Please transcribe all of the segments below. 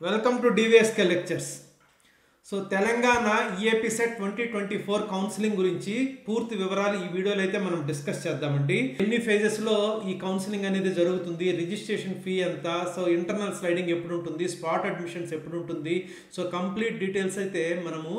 Welcome to DVSK lectures. So Telangana EAP set 2024 counselling గురించి పూర్తి వివరాలు ఈ వీడియోలో అయితే మనం డిస్కస్ చేద్దామండి. ఎన్ని ఫేజెస్ లో ఈ కౌన్సిలింగ్ అనేది జరుగుతుంది, రిజిస్ట్రేషన్ ఫీ ఎంత, సో ఇంటర్నల్ స్లైడింగ్ ఎప్పుడు ఉంటుంది, స్పాట్ అడ్మిషన్స్ ఎప్పుడు ఉంటుంది, సో కంప్లీట్ డీటెయిల్స్ అయితే మనము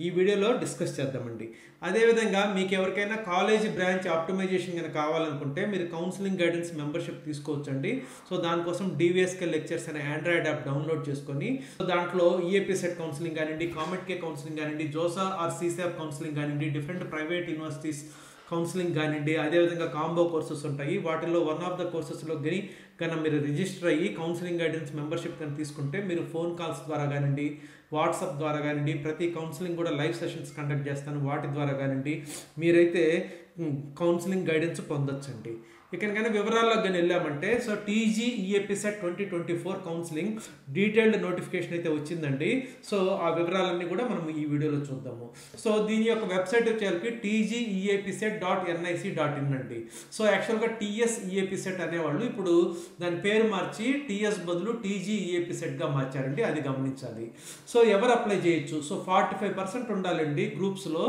ఈ వీడియోలో డిస్కస్ చేద్దామండి. అదేవిధంగా మీకు ఎవరికైనా కాలేజ్ బ్రాంచ్ ఆప్టిమైజేషన్ కనుక కావాలనుకుంటే మీరు కౌన్సిలింగ్ గైడెన్స్ మెంబర్షిప్ తీసుకోవచ్చండి. సో దానికోసం డివిఎస్కే లెక్చర్స్ అనే ఆండ్రాయిడ్ యాప్ డౌన్లోడ్ చేసుకొని దాంట్లో ఈఏపీ సెట్ కౌన్సిలింగ్ కానివ్వండి, కామెట్ కే కౌన్సిలింగ్ కానివ్వండి, జోసా ఆర్ సిసాప్ కౌన్సిలింగ్ కానివ్వండి, డిఫరెంట్ ప్రైవేట్ యూనివర్సిటీస్ కౌన్సిలింగ్ కానివ్వండి, అదేవిధంగా కాంబో కోర్సెస్ ఉంటాయి. వాటిల్లో వన్ ఆఫ్ ద కోర్సెస్లో కన్నా మీరు రిజిస్టర్ అయ్యి కౌన్సిలింగ్ గైడెన్స్ మెంబర్షిప్ కానీ తీసుకుంటే మీరు ఫోన్ కాల్స్ ద్వారా కానివ్వండి, వాట్సాప్ ద్వారా కానివ్వండి, ప్రతి కౌన్సిలింగ్ కూడా లైవ్ సెషన్స్ కండక్ట్ చేస్తాను, వాటి ద్వారా కానివ్వండి మీరైతే కౌన్సిలింగ్ గైడెన్స్ పొందొచ్చండి. ఇకనైనా వివరాల్లోకి కానీ వెళ్ళామంటే, so TG EAP set 2024 counselling detailed notification అయితే వచ్చిందండి. సో ఆ వివరాలన్నీ కూడా మనం ఈ వీడియోలో చూద్దాము. సో దీని యొక్క వెబ్సైట్ వచ్చేసరికి tgeepset.nic.in అండి. సో యాక్చువల్గా టీఎస్ ఈఏపీ సెట్ అనేవాళ్ళు ఇప్పుడు దాని పేరు మార్చి టీఎస్ బదులు టీజీ ఈఏపీ సెట్గా మార్చారండి, అది గమనించాలి. సో ఎవరు అప్లై చేయొచ్చు? సో 45% ఉండాలండి గ్రూప్స్లో,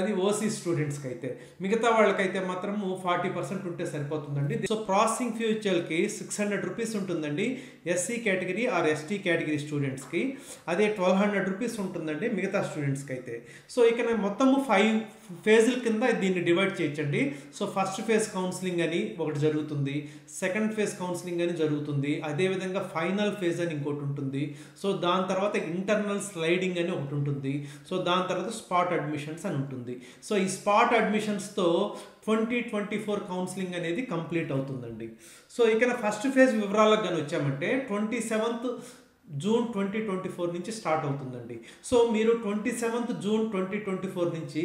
అది ఓసీ స్టూడెంట్స్కి అయితే. మిగతా వాళ్ళకైతే మాత్రము 40% ఉంటే సరిపోతుందండి. సో ప్రాసెసింగ్ ఫీ వచ్చేకి 600 రూపీస్ ఉంటుందండి SC category are ST category స్టూడెంట్స్కి. అదే 1200 రూపీస్ ఉంటుందండి మిగతా స్టూడెంట్స్కి అయితే. సో ఇక్కడ మొత్తము 5 ఫేజుల కింద దీన్ని డివైడ్ చేయొచ్చండి. సో ఫస్ట్ ఫేజ్ కౌన్సిలింగ్ అని ఒకటి జరుగుతుంది, సెకండ్ ఫేజ్ కౌన్సిలింగ్ అని జరుగుతుంది, అదేవిధంగా ఫైనల్ ఫేజ్ అని ఇంకోటి ఉంటుంది. సో దాని తర్వాత ఇంటర్నల్ స్లైడింగ్ అని ఒకటి ఉంటుంది. సో దాని తర్వాత స్పాట్ అడ్మిషన్స్ అని ఉంటుంది. సో ఈ స్పాట్ అడ్మిషన్స్తో 2024 కౌన్సిలింగ్ అనేది కంప్లీట్ అవుతుందండి. సో ఇక్కడ ఫస్ట్ ఫేజ్ వివరాలకు కానీ వచ్చామంటే 27th జూన్ 2024 నుంచి స్టార్ట్ అవుతుందండి. సో మీరు 27th జూన్ 2024 నుంచి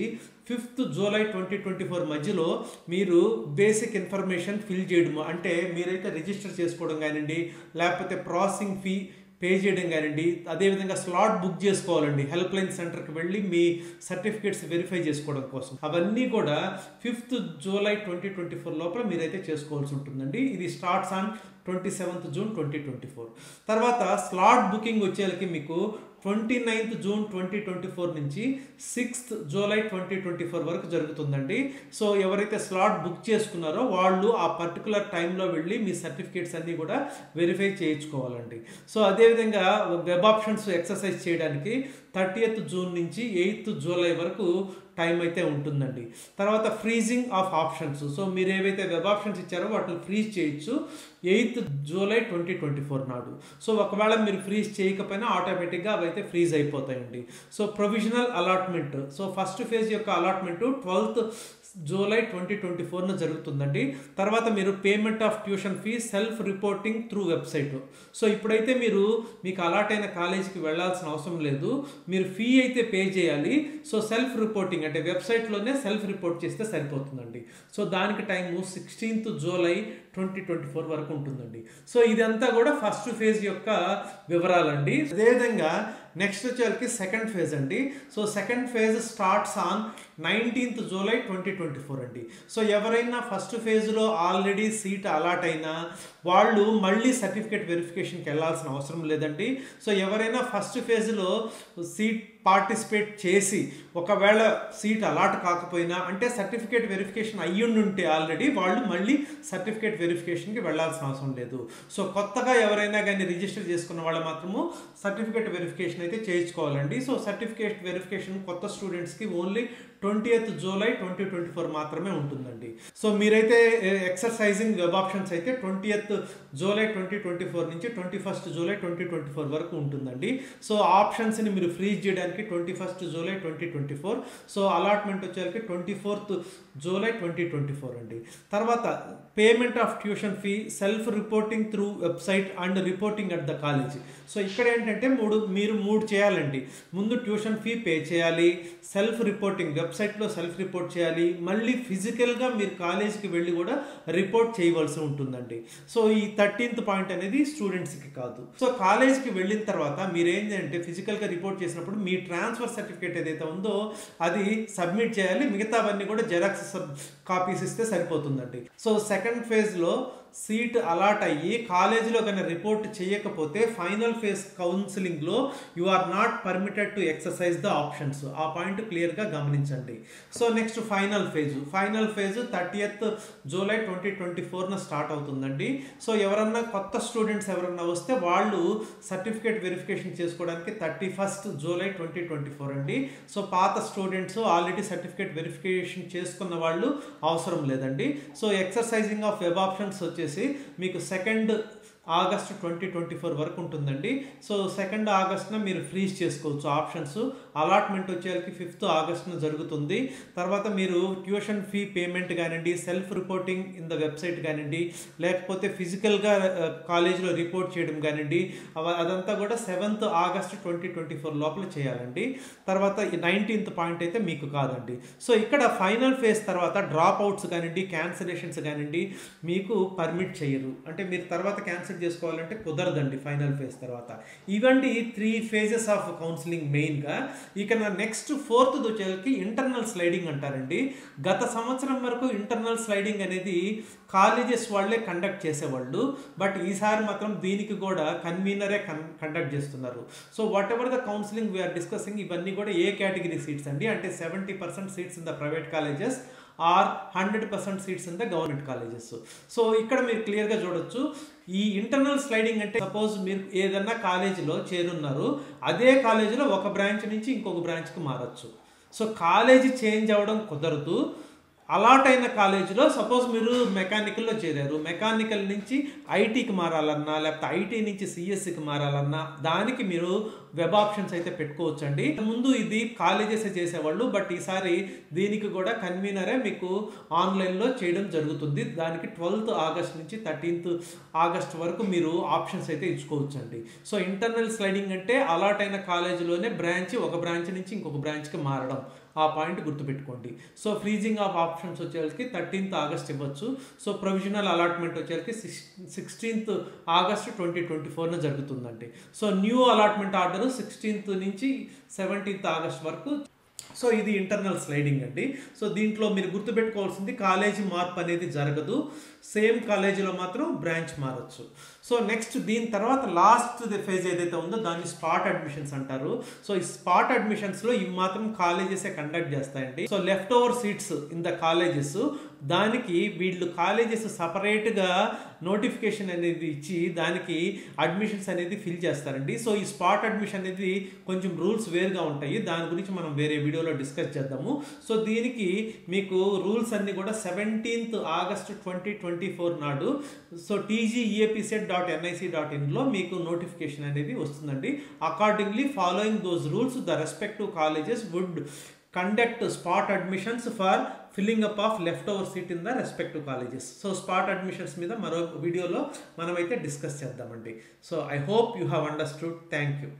5th జూలై 2024 మధ్యలో మీరు బేసిక్ ఇన్ఫర్మేషన్ ఫిల్ చేయడం, అంటే మీరైతే రిజిస్టర్ చేసుకోవడం కానివ్వండి, లేకపోతే ప్రాసెసింగ్ ఫీ పే చేయడం కానివ్వండి, అదేవిధంగా స్లాట్ బుక్ చేసుకోవాలండి, హెల్ప్ లైన్ సెంటర్కి వెళ్ళి మీ సర్టిఫికేట్స్ వెరిఫై చేసుకోవడం కోసం. అవన్నీ కూడా 5th జూలై 2024 లోపల మీరైతే చేసుకోవాల్సి ఉంటుందండి. ఇది స్టార్ట్స్ ఆన్ 27th జూన్ 2024. తర్వాత స్లాట్ బుకింగ్ వచ్చేసరికి మీకు 29th జూన్ 2024 నుంచి 6th జూలై 2024 వరకు జరుగుతుందండి. సో ఎవరైతే స్లాట్ బుక్ చేసుకున్నారో వాళ్ళు ఆ పర్టికులర్ టైంలో వెళ్ళి మీ సర్టిఫికేట్స్ అన్నీ కూడా వెరిఫై చేయించుకోవాలండి. సో అదేవిధంగా వెబ్ ఆప్షన్స్ ఎక్సర్సైజ్ చేయడానికి 30th జూన్ నుంచి 8th జూలై వరకు టైం అయితే ఉంటుందండి. తర్వాత ఫ్రీజింగ్ ఆఫ్ ఆప్షన్స్, సో మీరు ఏవైతే వెబ్ ఆప్షన్స్ ఇచ్చారో వాటిని ఫ్రీజ్ చేయొచ్చు 8th జూలై 2024 నాడు. సో ఒకవేళ మీరు ఫ్రీజ్ చేయకపోయినా ఆటోమేటిక్గా అవైతే ఫ్రీజ్ అయిపోతాయండి. So provisional allotment, so first phase యొక్క అలాట్మెంట్ 12th జూలై 2024 జరుగుతుందండి. తర్వాత మీరు payment of tuition fee self reporting through website. So ఇప్పుడైతే మీకు అలాట్ అయిన కాలేజీకి వెళ్ళాల్సిన అవసరం లేదు, మీరు ఫీ అయితే పే చేయాలి. సో సెల్ఫ్ రిపోర్టింగ్ అంటే వెబ్సైట్లోనే సెల్ఫ్ రిపోర్ట్ చేస్తే సరిపోతుందండి. సో దానికి టైము 16th జూలై 2024 వరకు ఉంటుందండి. సో ఇదంతా కూడా ఫస్ట్ ఫేజ్ యొక్క వివరాలండి. అదేవిధంగా నెక్స్ట్ వచ్చేసరికి సెకండ్ ఫేజ్ అండి. So second phase starts on 19th July 2024 అండి. సో ఎవరైనా ఫస్ట్ ఫేజ్లో ఆల్రెడీ సీట్ అలాట్ అయినా వాళ్ళు మళ్ళీ సర్టిఫికేట్ వెరిఫికేషన్కి వెళ్ళాల్సిన అవసరం లేదండి. సో ఎవరైనా ఫస్ట్ ఫేజ్లో సీట్ పార్టిసిపేట్ చేసి ఒకవేళ సీట్ అలాట్ కాకపోయినా, అంటే సర్టిఫికేట్ వెరిఫికేషన్ అయ్యుండుంటే ఆల్రెడీ, వాళ్ళు మళ్ళీ సర్టిఫికేట్ వెరిఫికేషన్కి వెళ్ళాల్సిన అవసరం లేదు. సో కొత్తగా ఎవరైనా కానీ రిజిస్టర్ చేసుకున్న వాళ్ళు మాత్రము సర్టిఫికేట్ వెరిఫికేషన్ అయితే చేయించుకోవాలండి. సో సర్టిఫికేట్ వెరిఫికేషన్ కొత్త స్టూడెంట్స్కి ఓన్లీ 20th జూలై 2024 మాత్రమే ఉంటుందండి. సో మీరైతే ఎక్సర్సైజింగ్ వెబ్ ఆప్షన్స్ అయితే 20th జూలై 2024 నుంచి 21st జూలై 2024 వరకు ఉంటుందండి. సో ఆప్షన్స్ని మీరు ఫ్రీజ్ చేయడానికి 21st జూలై 2024. సో అలాట్మెంట్ వచ్చేసరికి 24th జూలై 2024 అండి. తర్వాత payment of tuition fee self reporting through website and reporting at the college. So ఇక్కడ ఏంటంటే మీరు మూడు చేయాలండి. ముందు ట్యూషన్ ఫీ పే చేయాలి, సెల్ఫ్ రిపోర్టింగ్ వెబ్సైట్లో సెల్ఫ్ రిపోర్ట్ చేయాలి, మళ్ళీ ఫిజికల్గా మీరు కాలేజీకి వెళ్ళి కూడా రిపోర్ట్ చేయవలసి ఉంటుందండి. సో ఈ 13th పాయింట్ అనేది స్టూడెంట్స్కి కాదు. సో కాలేజీకి వెళ్ళిన తర్వాత మీరు ఏంటంటే ఫిజికల్గా రిపోర్ట్ చేసినప్పుడు మీ ట్రాన్స్ఫర్ సర్టిఫికేట్ ఏదైతే ఉందో అది సబ్మిట్ చేయాలి. మిగతావన్నీ కూడా జెరాక్స్ కాపీస్ ఇస్తే సరిపోతుందండి. సో సెకండ్ ఫేజ్లో సీట్ అలాట్ అయ్యి కాలేజీలో కన్నా రిపోర్ట్ చేయకపోతే ఫైనల్ ఫేజ్ కౌన్సిలింగ్లో you are not permitted to exercise the options. ఆ పాయింట్ క్లియర్గా గమనించండి. So next final phase 30th July 2024 start అవుతుందండి. సో ఎవరన్నా కొత్త స్టూడెంట్స్ ఎవరన్నా వస్తే వాళ్ళు సర్టిఫికేట్ వెరిఫికేషన్ చేసుకోవడానికి 31st జూలై 2024 అండి. సో పాత స్టూడెంట్స్ ఆల్రెడీ సర్టిఫికేట్ వెరిఫికేషన్ చేసుకున్న వాళ్ళు అవసరం లేదండి. So exercising of web options వచ్చేసి మీకు 2nd ఆగస్టు 2024 వరకు ఉంటుందండి. సో 2nd ఆగస్టున మీరు ఫ్రీజ్ చేసుకోవచ్చు ఆప్షన్స్. అలాట్మెంట్ వచ్చేసరికి 5th ఆగస్టున జరుగుతుంది. తర్వాత మీరు ట్యూషన్ ఫీ పేమెంట్ కానివ్వండి, self reporting in the website కానివ్వండి, లేకపోతే ఫిజికల్గా కాలేజీలో రిపోర్ట్ చేయడం కానివ్వండి, అదంతా కూడా 7th ఆగస్టు 2024 లోపల చేయాలండి. తర్వాత 19th పాయింట్ అయితే మీకు కాదండి. సో ఇక్కడ ఫైనల్ ఫేజ్ తర్వాత డ్రాప్ అవుట్స్ కానివ్వండి, క్యాన్సిలేషన్స్ కానివ్వండి మీకు పర్మిట్ చేయరు. అంటే మీరు తర్వాత క్యాన్సిల్ చేసుకోవాలంటే కుదరదండి ఫైనల్ ఫేజ్ తర్వాత. ఇవండి 3 phases ఆఫ్ కౌన్సిలింగ్ మెయిన్గా. ఇక నెక్స్ట్ 4th వచ్చేసరికి ఇంటర్నల్ స్లైడింగ్ అంటారండి. గత సంవత్సరం వరకు ఇంటర్నల్ స్లైడింగ్ అనేది కాలేజెస్ వాళ్ళే కండక్ట్ చేసేవాళ్ళు. బట్ ఈసారి మాత్రం దీనికి కూడా కన్వీనరే కండక్ట్ చేస్తున్నారు. So whatever the counselling we are discussing ఇవన్నీ కూడా ఏ కేటగిరీ సీట్స్ అండి అంటే 70% seats in the private colleges or 100% seats in the government colleges. సో ఇక్కడ మీరు క్లియర్గా చూడొచ్చు. ఈ ఇంటర్నల్ స్లైడింగ్ అంటే సపోజ్ మీరు ఏదన్నా కాలేజీలో చేరున్నారు, అదే కాలేజీలో ఒక బ్రాంచ్ నుంచి ఇంకొక బ్రాంచ్కి మారచ్చు. సో కాలేజీ చేంజ్ అవ్వడం కుదరదు. అలాట్ అయిన కాలేజీలో సపోజ్ మీరు మెకానికల్లో చేరారు, మెకానికల్ నుంచి ఐటీకి మారాలన్నా లేకపోతే ఐటీ నుంచి సిఎస్సికి మారాలన్నా దానికి మీరు వెబ్ ఆప్షన్స్ అయితే పెట్టుకోవచ్చండి. ముందు ఇది కాలేజెస్ చేసేవాళ్ళు, బట్ ఈసారి దీనికి కూడా కన్వీనరే మీకు ఆన్లైన్లో చేయడం జరుగుతుంది. దానికి 12th ఆగస్ట్ నుంచి 13th ఆగస్ట్ వరకు మీరు ఆప్షన్స్ అయితే ఇచ్చుకోవచ్చండి. సో ఇంటర్నల్ స్లైడింగ్ అంటే అలాట్ అయిన కాలేజీలోనే ఒక బ్రాంచ్ నుంచి ఇంకొక బ్రాంచ్కి మారడం. ఆ పాయింట్ గుర్తుపెట్టుకోండి. సో ఫ్రీజింగ్ ఆఫ్ ఆప్షన్స్ వచ్చేసరికి 13th ఆగస్ట్ ఇవ్వచ్చు. సో ప్రొవిజనల్ అలాట్మెంట్ వచ్చేసరికి 16th ఆగస్ట్ 2024 జరుగుతుందండి. So new allotment order 16th నుంచి 17th ఆగస్ట్ వరకు. సో ఇది ఇంటర్నల్ స్లైడింగ్ అండి. సో దీంట్లో మీరు గుర్తుపెట్టుకోవాల్సింది కాలేజీ మార్పు అనేది జరగదు, సేమ్ కాలేజీలో మాత్రం బ్రాంచ్ మారచ్చు. సో నెక్స్ట్ దీని తర్వాత లాస్ట్ ఫేజ్ ఏదైతే ఉందో దాన్ని స్పాట్ అడ్మిషన్స్ అంటారు. సో ఈ స్పాట్ అడ్మిషన్స్లో ఇవి మాత్రం కాలేజెసే కండక్ట్ చేస్తాయండి. So left over seats in the colleges దానికి వీళ్ళు కాలేజెస్ సపరేట్గా నోటిఫికేషన్ అనేది ఇచ్చి దానికి అడ్మిషన్స్ అనేది ఫిల్ చేస్తారండి. సో ఈ స్పాట్ అడ్మిషన్ అనేది కొంచెం రూల్స్ వేరుగా ఉంటాయి, దాని గురించి మనం వేరే వీడియోలో డిస్కస్ చేద్దాము. సో దీనికి మీకు రూల్స్ అన్ని కూడా 17th ఆగస్ట్ 2024 నాడు సో tgeapset.nic.in మీకు నోటిఫికేషన్ అనేది వస్తుందండి. Accordingly following those rules the respective colleges would conduct spot admissions for filling up of left over seat in the respective colleges. So spot admissions మీద మరో వీడియోలో మనమైతే డిస్కస్ చేద్దామండి. So I hope you have understood. Thank you.